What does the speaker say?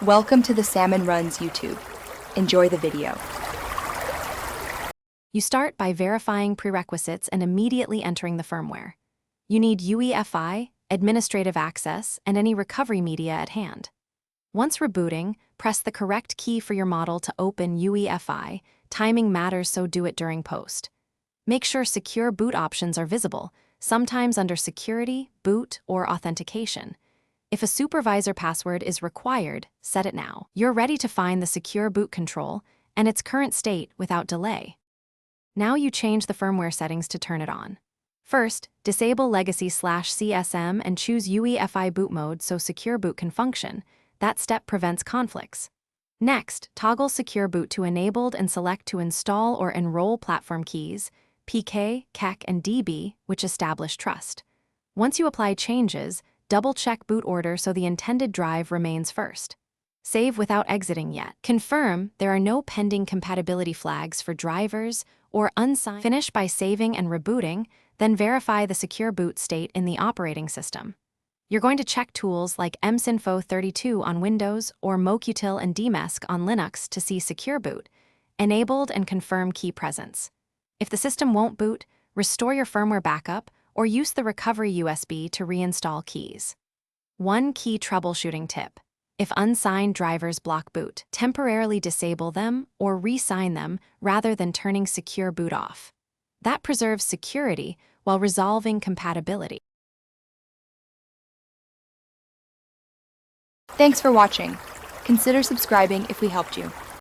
Welcome to the Salmon Runs YouTube. Enjoy the video. You start by verifying prerequisites and immediately entering the firmware. You need UEFI, administrative access, and any recovery media at hand. Once rebooting, press the correct key for your model to open UEFI. Timing matters, so do it during post. Make sure secure boot options are visible, sometimes under Security, Boot, or Authentication. If a supervisor password is required, set it now. You're ready to find the secure boot control and its current state without delay. Now you change the firmware settings to turn it on. First, disable Legacy/CSM and choose UEFI boot mode so secure boot can function. That step prevents conflicts. Next, toggle Secure Boot to enabled and select to install or enroll platform keys, PK, KEK, and DB, which establish trust. Once you apply changes, double-check boot order so the intended drive remains first. Save without exiting yet. Confirm there are no pending compatibility flags for drivers or unsigned. Finish by saving and rebooting, then verify the secure boot state in the operating system. You're going to check tools like msinfo32 on Windows or mokutil and dmesk on Linux to see secure boot, enabled, and confirm key presence. If the system won't boot, restore your firmware backup or use the recovery USB to reinstall keys. One key troubleshooting tip. If unsigned drivers block boot, temporarily disable them or re-sign them rather than turning secure boot off. That preserves security while resolving compatibility. Thanks for watching. Consider subscribing if we helped you.